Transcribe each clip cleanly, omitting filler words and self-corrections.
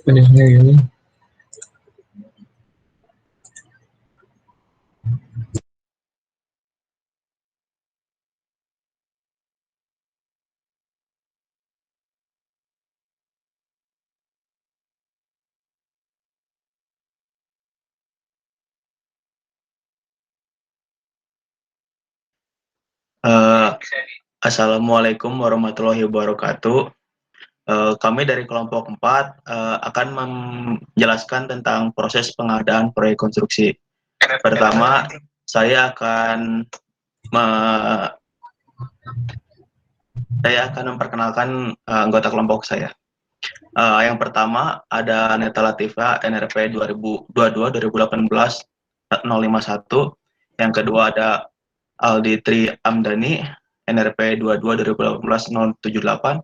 Pendengar ini. Assalamualaikum warahmatullahi wabarakatuh. Kami dari kelompok 4 akan menjelaskan tentang proses pengadaan proyek konstruksi. Pertama, saya akan memperkenalkan anggota kelompok saya. Yang pertama ada Neta Latifa, NRP 2022-2018-051. Yang kedua ada Aldi Tri Amdani, NRP 22-2018-078.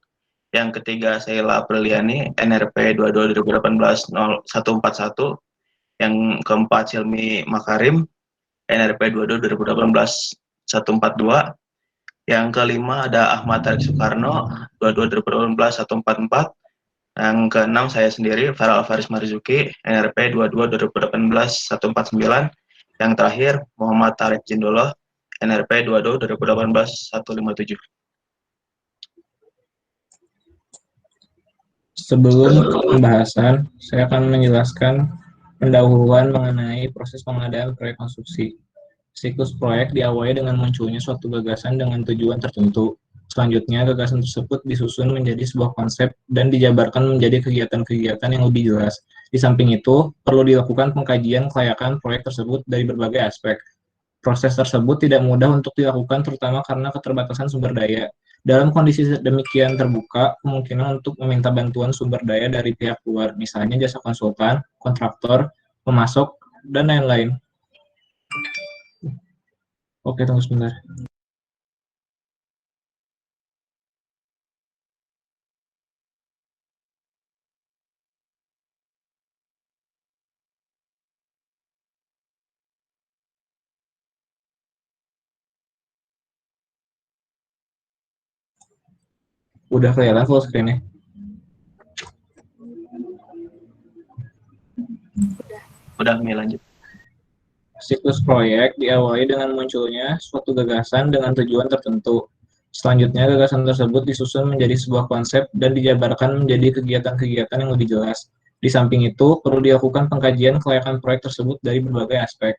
Yang ketiga Sheila Apriliani, NRP 22-2018-0141. Yang keempat Silmi Makarim, NRP 22-2018-142. Yang kelima ada Ahmad Tarik Soekarno, 22-2018-144. Yang keenam saya sendiri, Farah Alfaris Marzuki, NRP 22-2018-149. Yang terakhir Muhammad Tarik Jindolo, NRP 22-2018-157. Sebelum pembahasan, saya akan menjelaskan pendahuluan mengenai proses pengadaan proyek konstruksi. Siklus proyek diawali dengan munculnya suatu gagasan dengan tujuan tertentu. Selanjutnya, gagasan tersebut disusun menjadi sebuah konsep dan dijabarkan menjadi kegiatan-kegiatan yang lebih jelas. Di samping itu, perlu dilakukan pengkajian kelayakan proyek tersebut dari berbagai aspek. Proses tersebut tidak mudah untuk dilakukan terutama karena keterbatasan sumber daya. Dalam kondisi demikian terbuka, kemungkinan untuk meminta bantuan sumber daya dari pihak luar, misalnya jasa konsultan, kontraktor, pemasok, dan lain-lain. Oke, tunggu sebentar. Udah kelihatan full screen-nya? Udah, Mi, lanjut. Siklus proyek diawali dengan munculnya suatu gagasan dengan tujuan tertentu. Selanjutnya, gagasan tersebut disusun menjadi sebuah konsep dan dijabarkan menjadi kegiatan-kegiatan yang lebih jelas. Di samping itu, perlu dilakukan pengkajian kelayakan proyek tersebut dari berbagai aspek.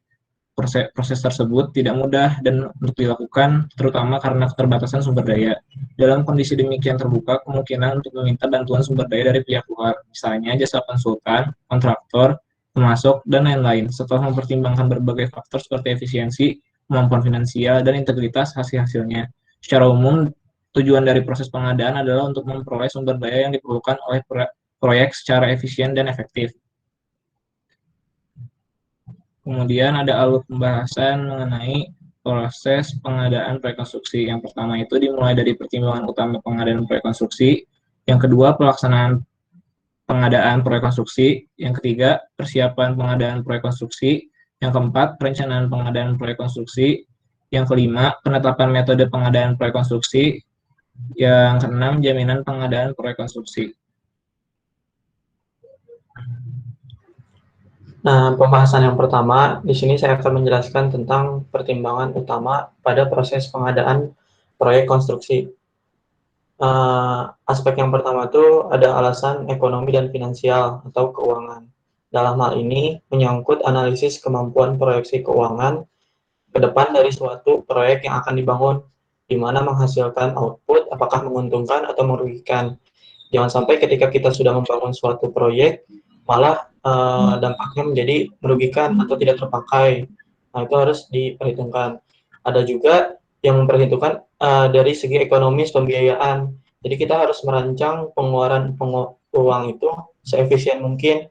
Proses tersebut tidak mudah dan untuk dilakukan, terutama karena keterbatasan sumber daya. Dalam kondisi demikian terbuka, kemungkinan untuk meminta bantuan sumber daya dari pihak luar, misalnya jasa konsultan, kontraktor, pemasok, dan lain-lain, setelah mempertimbangkan berbagai faktor seperti efisiensi, kemampuan finansial, dan integritas hasil-hasilnya. Secara umum, tujuan dari proses pengadaan adalah untuk memperoleh sumber daya yang diperlukan oleh proyek secara efisien dan efektif. Kemudian ada alur pembahasan mengenai proses pengadaan proyek konstruksi. Yang pertama itu dimulai dari pertimbangan utama pengadaan proyek konstruksi. Yang kedua, pelaksanaan pengadaan proyek konstruksi. Yang ketiga, persiapan pengadaan proyek konstruksi. Yang keempat, perencanaan pengadaan proyek konstruksi. Yang kelima, penetapan metode pengadaan proyek konstruksi. Yang keenam, jaminan pengadaan proyek konstruksi. Nah, pembahasan yang pertama, di sini saya akan menjelaskan tentang pertimbangan utama pada proses pengadaan proyek konstruksi. Aspek yang pertama itu ada alasan ekonomi dan finansial atau keuangan. Dalam hal ini, menyangkut analisis kemampuan proyeksi keuangan ke depan dari suatu proyek yang akan dibangun, di mana menghasilkan output apakah menguntungkan atau merugikan. Jangan sampai ketika kita sudah membangun suatu proyek, malah dampaknya menjadi merugikan atau tidak terpakai. Nah, itu harus diperhitungkan. Ada juga yang memperhitungkan dari segi ekonomis pembiayaan. Jadi kita harus merancang pengeluaran uang itu seefisien mungkin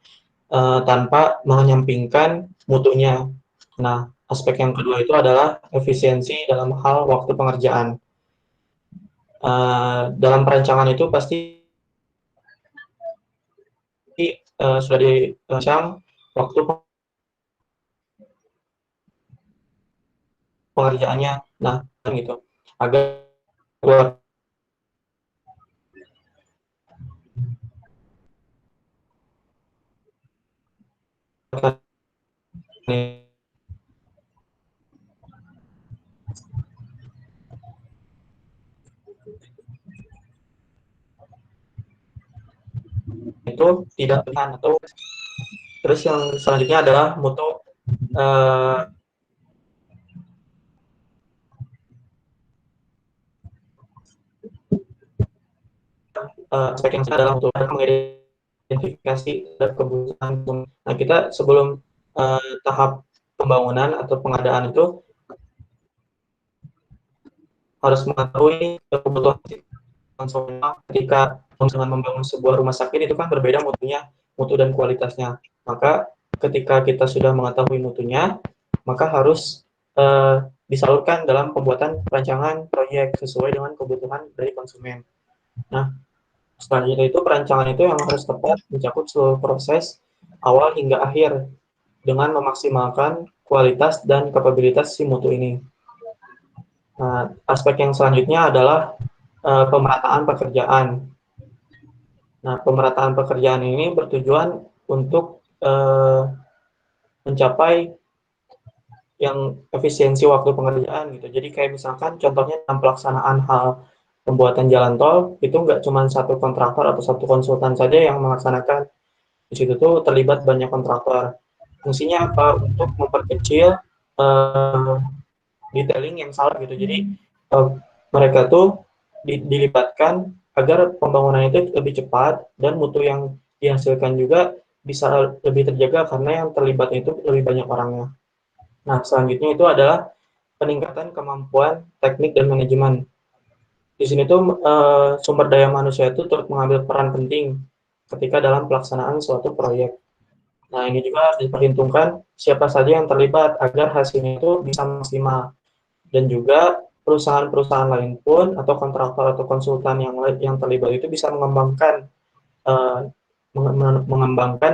tanpa menyampingkan mutunya. Nah, aspek yang kedua itu adalah efisiensi dalam hal waktu pengerjaan. Dalam perancangan itu pasti sudah dirancang waktu pengerjaannya. Nah, gitu. Agar itu tidak berlebihan. Atau terus yang selanjutnya adalah mutu aspek yang adalah untuk mengidentifikasi dan kebutuhan. Nah, kita sebelum tahap pembangunan atau pengadaan itu harus mengetahui kebutuhan konsumen. Ketika dengan membangun sebuah rumah sakit itu kan berbeda mutunya, mutu dan kualitasnya. Maka ketika kita sudah mengetahui mutunya, maka harus disalurkan dalam pembuatan perancangan proyek sesuai dengan kebutuhan dari konsumen. Nah, selanjutnya itu perancangan itu yang harus tepat mencakup seluruh proses awal hingga akhir dengan memaksimalkan kualitas dan kapabilitas si mutu ini. Nah, aspek yang selanjutnya adalah pemerataan pekerjaan. Nah, pemerataan pekerjaan ini bertujuan untuk mencapai yang efisiensi waktu pengerjaan gitu. Jadi kayak misalkan contohnya dalam pelaksanaan hal pembuatan jalan tol itu nggak cuma satu kontraktor atau satu konsultan saja yang melaksanakan. Di situ tuh terlibat banyak kontraktor. Fungsinya apa? Untuk memperkecil detailing yang salah gitu. Jadi mereka tuh dilibatkan agar pembangunan itu lebih cepat dan mutu yang dihasilkan juga bisa lebih terjaga karena yang terlibat itu lebih banyak orangnya. Nah, selanjutnya itu adalah peningkatan kemampuan teknik dan manajemen. Di sini tuh sumber daya manusia itu turut mengambil peran penting ketika dalam pelaksanaan suatu proyek. Nah, ini juga harus diperhitungkan siapa saja yang terlibat agar hasilnya itu bisa maksimal. Dan juga perusahaan-perusahaan lain pun atau kontraktor atau konsultan yang terlibat itu bisa mengembangkan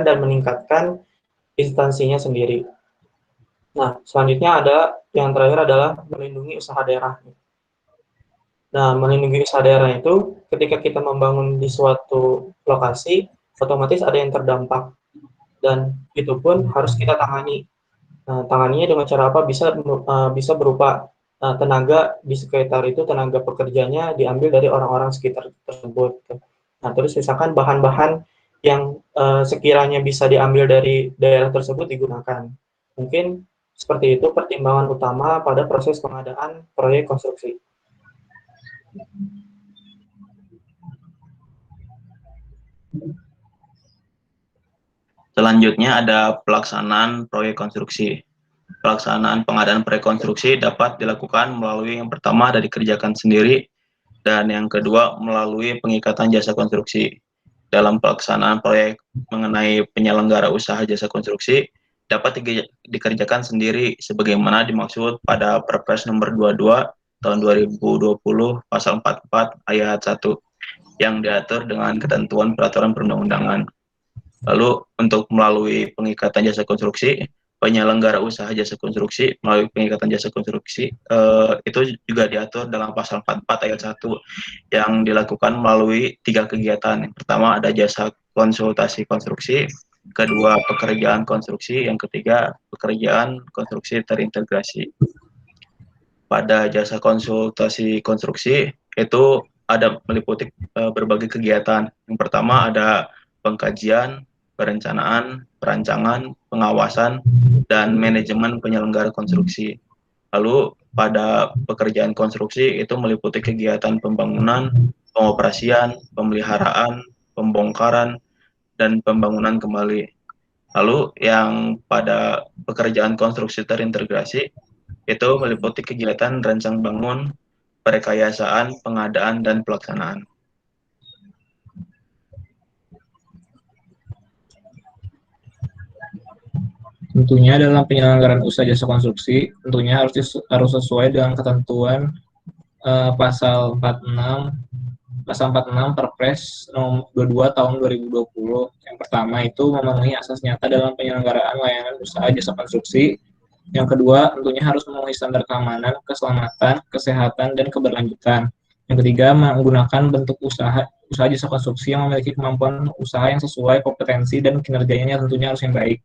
dan meningkatkan instansinya sendiri. Nah, selanjutnya ada yang terakhir adalah melindungi usaha daerah. Nah, melindungi usaha daerah itu ketika kita membangun di suatu lokasi, otomatis ada yang terdampak. Dan itu pun harus kita tangani. Nah, tanganinya dengan cara apa? Bisa berupa tenaga di sekitar itu, tenaga pekerjanya diambil dari orang-orang sekitar tersebut. Nah, terus misalkan bahan-bahan yang sekiranya bisa diambil dari daerah tersebut digunakan. Mungkin seperti itu pertimbangan utama pada proses pengadaan proyek konstruksi. Selanjutnya ada pelaksanaan proyek konstruksi. Pelaksanaan pengadaan proyek konstruksi dapat dilakukan melalui yang pertama ada dikerjakan sendiri dan yang kedua melalui pengikatan jasa konstruksi. Dalam pelaksanaan proyek mengenai penyelenggara usaha jasa konstruksi dapat dikerjakan sendiri sebagaimana dimaksud pada Perpres nomor 22 tahun 2020 pasal 44 ayat 1 yang diatur dengan ketentuan peraturan perundang-undangan. Lalu untuk melalui pengikatan jasa konstruksi, penyelenggara usaha jasa konstruksi melalui pengikatan jasa konstruksi itu juga diatur dalam pasal 44 ayat 1 yang dilakukan melalui 3 kegiatan. Yang pertama ada jasa konsultasi konstruksi, kedua pekerjaan konstruksi, yang ketiga pekerjaan konstruksi terintegrasi. Pada jasa konsultasi konstruksi itu ada meliputi berbagai kegiatan. Yang pertama ada pengkajian, perencanaan, perancangan, pengawasan, dan manajemen penyelenggara konstruksi. Lalu pada pekerjaan konstruksi itu meliputi kegiatan pembangunan, pengoperasian, pemeliharaan, pembongkaran, dan pembangunan kembali. Lalu yang pada pekerjaan konstruksi terintegrasi itu meliputi kegiatan rancang bangun, perekayasaan, pengadaan, dan pelaksanaan. Tentunya dalam penyelenggaraan usaha jasa konstruksi, tentunya harus sesuai dengan ketentuan pasal 46 Perpres nomor 22 tahun 2020. Yang pertama itu memenuhi asas nyata dalam penyelenggaraan layanan usaha jasa konstruksi. Yang kedua, tentunya harus memenuhi standar keamanan, keselamatan, kesehatan, dan keberlanjutan. Yang ketiga, menggunakan bentuk usaha jasa konstruksi yang memiliki kemampuan usaha yang sesuai kompetensi dan kinerjanya tentunya harus yang baik.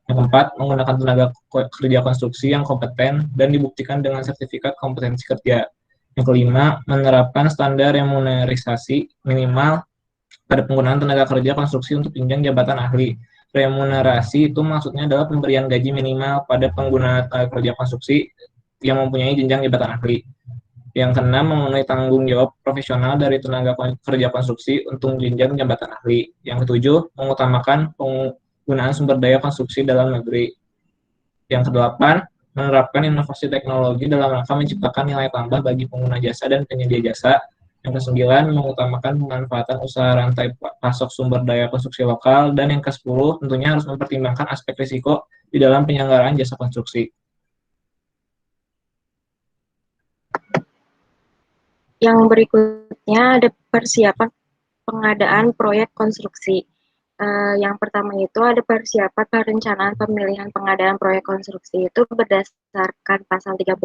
Yang keempat, menggunakan tenaga kerja konstruksi yang kompeten dan dibuktikan dengan sertifikat kompetensi kerja. Yang kelima, menerapkan standar remunerisasi minimal pada penggunaan tenaga kerja konstruksi untuk jenjang jabatan ahli. Remunerasi itu maksudnya adalah pemberian gaji minimal pada pengguna tenaga kerja konstruksi yang mempunyai jenjang jabatan ahli. Yang keenam, memenuhi tanggung jawab profesional dari tenaga kerja konstruksi untuk jenjang jabatan ahli. Yang ketujuh, mengutamakan penggunaan sumber daya konstruksi dalam negeri. Yang kedelapan, menerapkan inovasi teknologi dalam rangka menciptakan nilai tambah bagi pengguna jasa dan penyedia jasa. Yang kesembilan, mengutamakan pemanfaatan usaha rantai pasok sumber daya konstruksi lokal. Dan yang kesepuluh, tentunya harus mempertimbangkan aspek risiko di dalam penyelenggaraan jasa konstruksi. Yang berikutnya ada persiapan pengadaan proyek konstruksi. Yang pertama itu ada persiapan perencanaan pemilihan pengadaan proyek konstruksi itu berdasarkan pasal 34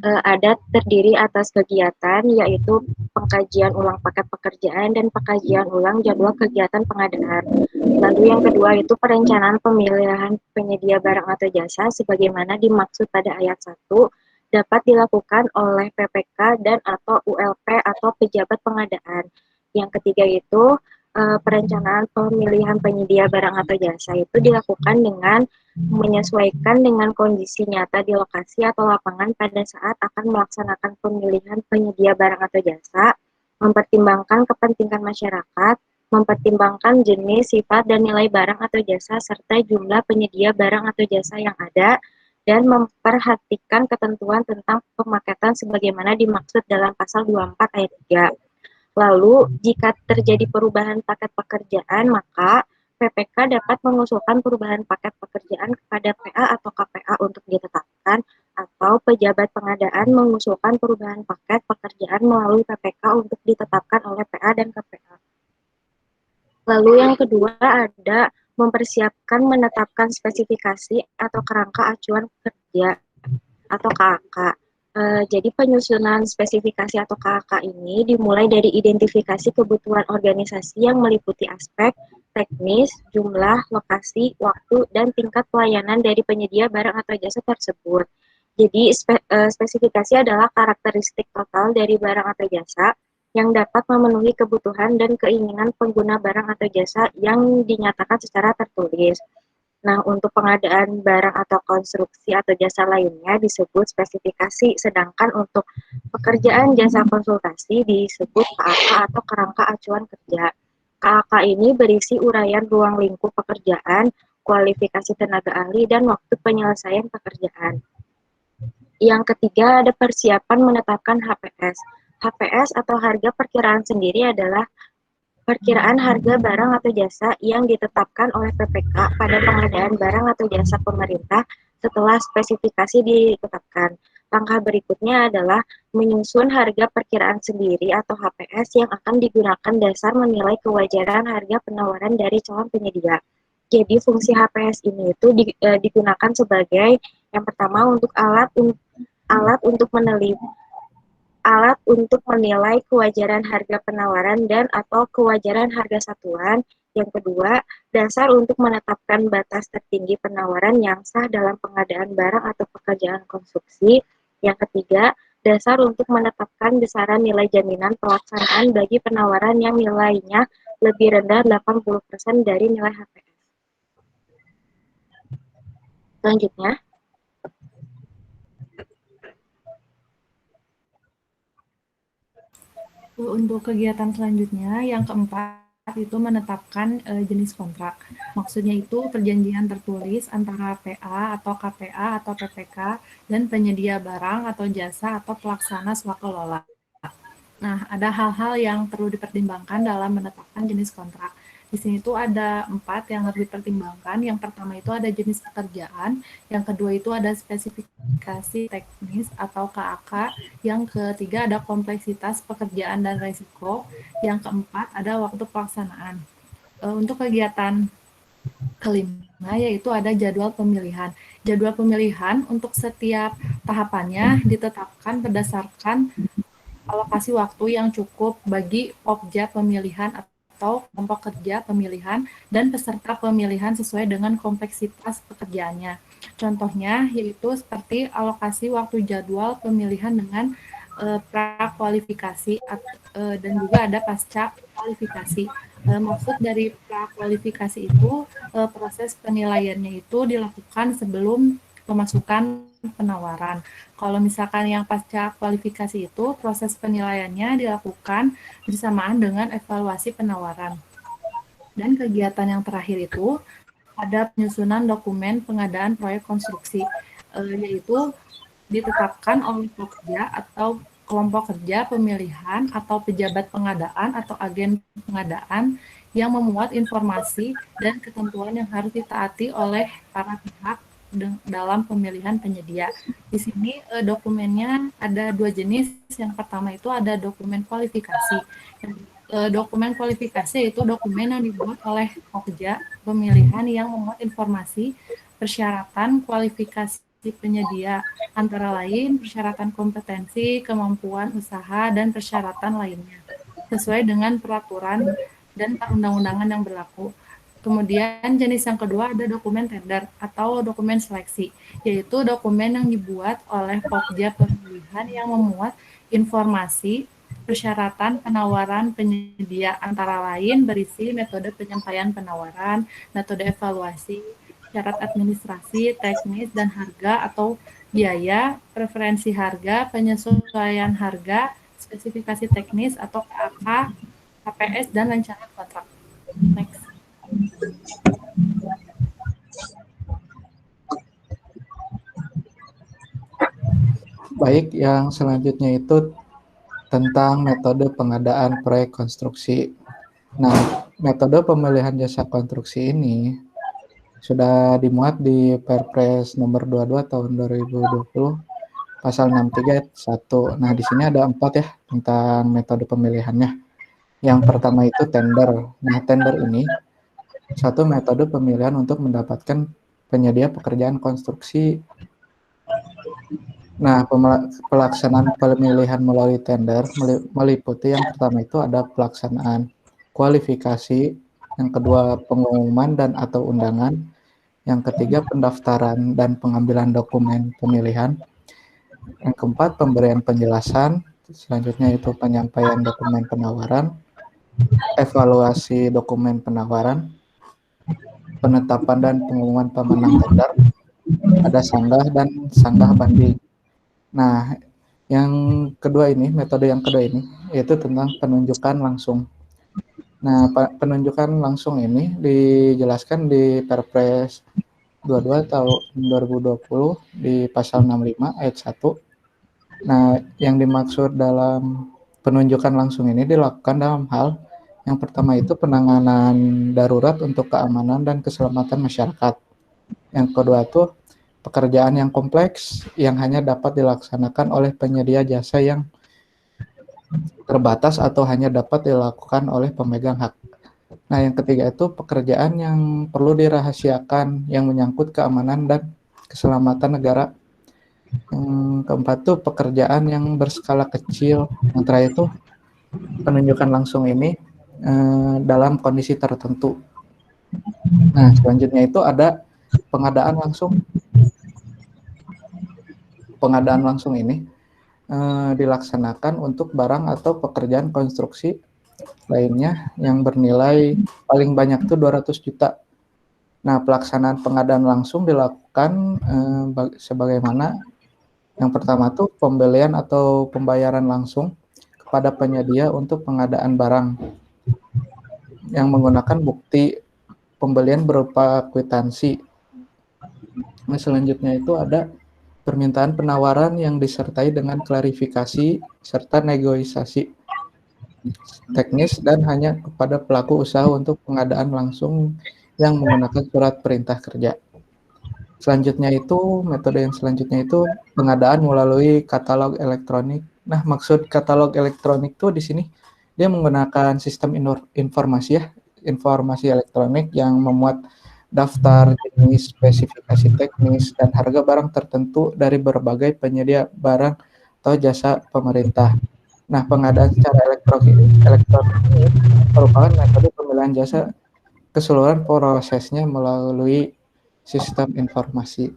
ada terdiri atas kegiatan yaitu pengkajian ulang paket pekerjaan dan pengkajian ulang jadwal kegiatan pengadaan. Lalu yang kedua itu perencanaan pemilihan penyedia barang atau jasa sebagaimana dimaksud pada ayat 1 dapat dilakukan oleh PPK dan atau ULP atau pejabat pengadaan. Yang ketiga itu perencanaan pemilihan penyedia barang atau jasa itu dilakukan dengan menyesuaikan dengan kondisi nyata di lokasi atau lapangan pada saat akan melaksanakan pemilihan penyedia barang atau jasa, mempertimbangkan kepentingan masyarakat, mempertimbangkan jenis, sifat, dan nilai barang atau jasa, serta jumlah penyedia barang atau jasa yang ada, dan memperhatikan ketentuan tentang pemaketan sebagaimana dimaksud dalam pasal 24 ayat 3. Lalu, jika terjadi perubahan paket pekerjaan, maka PPK dapat mengusulkan perubahan paket pekerjaan kepada PA atau KPA untuk ditetapkan, atau pejabat pengadaan mengusulkan perubahan paket pekerjaan melalui PPK untuk ditetapkan oleh PA dan KPA. Lalu yang kedua ada mempersiapkan menetapkan spesifikasi atau kerangka acuan kerja atau KAK. Jadi penyusunan spesifikasi atau KAK ini dimulai dari identifikasi kebutuhan organisasi yang meliputi aspek teknis, jumlah, lokasi, waktu, dan tingkat pelayanan dari penyedia barang atau jasa tersebut. Jadi spesifikasi adalah karakteristik total dari barang atau jasa yang dapat memenuhi kebutuhan dan keinginan pengguna barang atau jasa yang dinyatakan secara tertulis. Nah, untuk pengadaan barang atau konstruksi atau jasa lainnya disebut spesifikasi, sedangkan untuk pekerjaan jasa konsultasi disebut KAK atau kerangka acuan kerja. KAK ini berisi uraian ruang lingkup pekerjaan, kualifikasi tenaga ahli, dan waktu penyelesaian pekerjaan. Yang ketiga ada persiapan menetapkan HPS. HPS atau harga perkiraan sendiri adalah perkiraan harga barang atau jasa yang ditetapkan oleh PPK pada pengadaan barang atau jasa pemerintah setelah spesifikasi ditetapkan. Langkah berikutnya adalah menyusun harga perkiraan sendiri atau HPS yang akan digunakan dasar menilai kewajaran harga penawaran dari calon penyedia. Jadi fungsi HPS ini itu digunakan sebagai yang pertama untuk alat untuk menilai kewajaran harga penawaran dan atau kewajaran harga satuan. Yang kedua, dasar untuk menetapkan batas tertinggi penawaran yang sah dalam pengadaan barang atau pekerjaan konstruksi. Yang ketiga, dasar untuk menetapkan besaran nilai jaminan pelaksanaan bagi penawaran yang nilainya lebih rendah 80% dari nilai HPS. Selanjutnya, untuk kegiatan selanjutnya, yang keempat itu menetapkan jenis kontrak. Maksudnya itu perjanjian tertulis antara PA atau KPA atau PPK dan penyedia barang atau jasa atau pelaksana swakelola. Nah, ada hal-hal yang perlu dipertimbangkan dalam menetapkan jenis kontrak. Di sini tuh ada 4 yang harus dipertimbangkan. Yang pertama itu ada jenis pekerjaan, yang kedua itu ada spesifikasi teknis atau KAK, yang ketiga ada kompleksitas pekerjaan dan resiko, yang keempat ada waktu pelaksanaan. Untuk kegiatan kelima yaitu ada jadwal pemilihan. Jadwal pemilihan untuk setiap tahapannya ditetapkan berdasarkan alokasi waktu yang cukup bagi objek pemilihan atau atau kelompok kerja pemilihan dan peserta pemilihan sesuai dengan kompleksitas pekerjaannya. Contohnya yaitu seperti alokasi waktu jadwal pemilihan dengan prakualifikasi dan juga ada pasca kualifikasi. Maksud dari prakualifikasi itu proses penilaiannya itu dilakukan sebelum pemasukan penawaran. Kalau misalkan yang pasca kualifikasi itu proses penilaiannya dilakukan bersamaan dengan evaluasi penawaran. Dan kegiatan yang terakhir itu ada penyusunan dokumen pengadaan proyek konstruksi, yaitu ditetapkan oleh pekerja atau kelompok kerja pemilihan atau pejabat pengadaan atau agen pengadaan yang memuat informasi dan ketentuan yang harus ditaati oleh para pihak dalam pemilihan penyedia. Di sini dokumennya ada dua jenis. Yang pertama itu ada dokumen kualifikasi. Dokumen kualifikasi itu dokumen yang dibuat oleh pekerja pemilihan yang memuat informasi persyaratan kualifikasi penyedia, antara lain persyaratan kompetensi, kemampuan usaha, dan persyaratan lainnya, sesuai dengan peraturan dan perundang-undangan yang berlaku. Kemudian jenis yang kedua ada dokumen tender atau dokumen seleksi, yaitu dokumen yang dibuat oleh pekerja pemilihan yang memuat informasi persyaratan penawaran penyedia, antara lain berisi metode penyampaian penawaran, metode evaluasi, syarat administrasi, teknis, dan harga atau biaya, preferensi harga, penyesuaian harga, spesifikasi teknis atau KAK, KPS, dan rencana kontrak. Next. Baik, yang selanjutnya itu tentang metode pengadaan proyek konstruksi. Nah, metode pemilihan jasa konstruksi ini sudah dimuat di Perpres nomor 22 tahun 2020 pasal 63 ayat 1. Nah, di sini ada 4 ya tentang metode pemilihannya. Yang pertama itu tender. Nah, tender ini satu metode pemilihan untuk mendapatkan penyedia pekerjaan konstruksi. Nah, pelaksanaan pemilihan melalui tender meliputi yang pertama itu ada pelaksanaan kualifikasi, yang kedua pengumuman dan atau undangan, yang ketiga pendaftaran dan pengambilan dokumen pemilihan, yang keempat pemberian penjelasan, selanjutnya itu penyampaian dokumen penawaran, evaluasi dokumen penawaran, penetapan dan pengumuman pemenang tender, ada sanggah dan sanggah banding. Nah, yang kedua ini, metode yang kedua ini, yaitu tentang penunjukan langsung. Nah, penunjukan langsung ini dijelaskan di Perpres 22 tahun 2020 di pasal 65 ayat 1. Nah, yang dimaksud dalam penunjukan langsung ini dilakukan dalam hal yang pertama itu penanganan darurat untuk keamanan dan keselamatan masyarakat. Yang kedua itu pekerjaan yang kompleks yang hanya dapat dilaksanakan oleh penyedia jasa yang terbatas atau hanya dapat dilakukan oleh pemegang hak. Nah, yang ketiga itu pekerjaan yang perlu dirahasiakan yang menyangkut keamanan dan keselamatan negara. Yang keempat itu pekerjaan yang berskala kecil. Yang terakhir itu penunjukan langsung ini dalam kondisi tertentu. Nah, selanjutnya itu ada pengadaan langsung. Pengadaan langsung ini dilaksanakan untuk barang atau pekerjaan konstruksi lainnya yang bernilai paling banyak itu 200 juta. Nah, pelaksanaan pengadaan langsung dilakukan sebagaimana yang pertama tuh pembelian atau pembayaran langsung kepada penyedia untuk pengadaan barang yang menggunakan bukti pembelian berupa kwitansi. Nah, selanjutnya itu ada permintaan penawaran yang disertai dengan klarifikasi serta negosiasi teknis dan hanya kepada pelaku usaha untuk pengadaan langsung yang menggunakan surat perintah kerja. Selanjutnya itu, metode yang selanjutnya itu pengadaan melalui katalog elektronik. Nah, maksud katalog elektronik itu di sini dia menggunakan sistem informasi ya, informasi elektronik yang memuat daftar jenis, spesifikasi teknis, dan harga barang tertentu dari berbagai penyedia barang atau jasa pemerintah. Nah, pengadaan secara elektronik ini merupakan metode pemilihan jasa keseluruhan prosesnya melalui sistem informasi.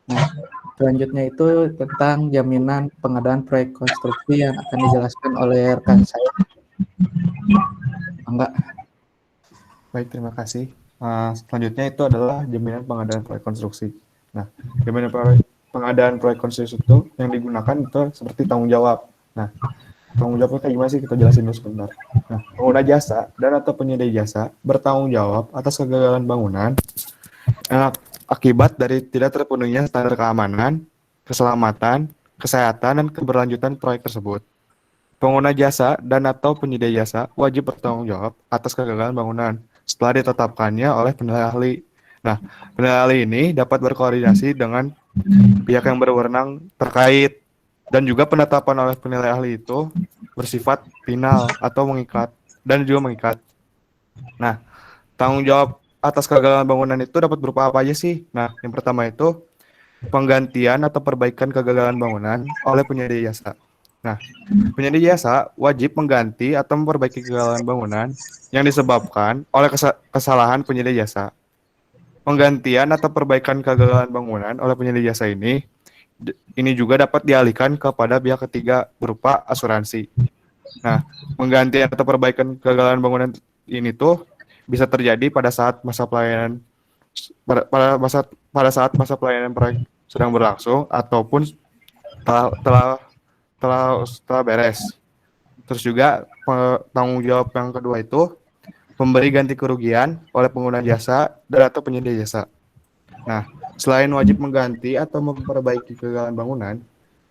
Nah, selanjutnya itu tentang jaminan pengadaan proyek konstruksi yang akan dijelaskan oleh rekan saya. Enggak. Baik, terima kasih. Selanjutnya itu adalah jaminan pengadaan proyek konstruksi. Nah, jaminan pengadaan proyek konstruksi itu yang digunakan itu seperti tanggung jawab. Nah, tanggung jawabnya kayak gimana sih? Kita jelasin dulu sebentar. Nah, pengguna jasa dan atau penyedia jasa bertanggung jawab atas kegagalan bangunan akibat dari tidak terpenuhinya standar keamanan, keselamatan, kesehatan, dan keberlanjutan proyek tersebut. Pengguna jasa dan atau penyedia jasa wajib bertanggung jawab atas kegagalan bangunan setelah ditetapkannya oleh penilai ahli. Nah, penilai ahli ini dapat berkoordinasi dengan pihak yang berwenang terkait, dan juga penetapan oleh penilai ahli itu bersifat final atau mengikat dan juga mengikat. Nah, tanggung jawab atas kegagalan bangunan itu dapat berupa apa aja sih? Nah, yang pertama itu penggantian atau perbaikan kegagalan bangunan oleh penyedia jasa. Nah, penyedia jasa wajib mengganti atau memperbaiki kegagalan bangunan yang disebabkan oleh kesalahan penyedia jasa. Penggantian atau perbaikan kegagalan bangunan oleh penyedia jasa ini juga dapat dialihkan kepada pihak ketiga berupa asuransi. Nah, penggantian atau perbaikan kegagalan bangunan ini tuh bisa terjadi pada saat masa pelayanan pada saat masa pelayanan proyek sedang berlangsung ataupun setelah beres. Terus juga tanggung jawab yang kedua itu memberi ganti kerugian oleh pengguna jasa dan atau penyedia jasa. Nah, selain wajib mengganti atau memperbaiki kegagalan bangunan,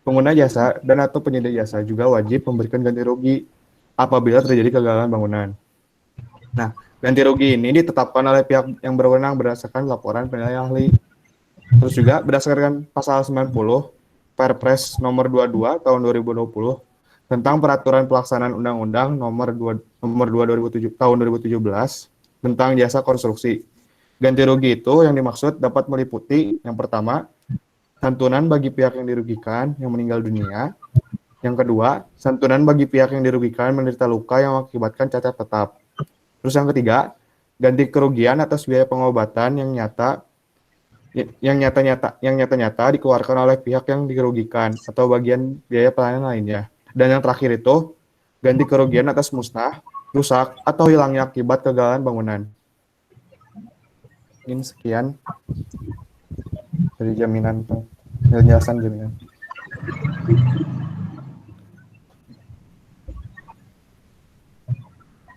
pengguna jasa dan atau penyedia jasa juga wajib memberikan ganti rugi apabila terjadi kegagalan bangunan. Nah, ganti rugi ini ditetapkan oleh pihak yang berwenang berdasarkan laporan penilai ahli. Terus juga berdasarkan pasal 90 Perpres nomor 22 tahun 2020 tentang peraturan pelaksanaan Undang-Undang nomor 2 tahun 2017 tentang jasa konstruksi. Ganti rugi itu yang dimaksud dapat meliputi yang pertama, santunan bagi pihak yang dirugikan yang meninggal dunia. Yang kedua, santunan bagi pihak yang dirugikan menderita luka yang mengakibatkan cacat tetap. Terus yang ketiga, ganti kerugian atas biaya pengobatan yang nyata dikeluarkan oleh pihak yang dirugikan atau bagian biaya pelayanan lainnya. Dan yang terakhir itu, ganti kerugian atas musnah, rusak, atau hilangnya akibat kegagalan bangunan. Ini sekian dari penjelasan jaminan.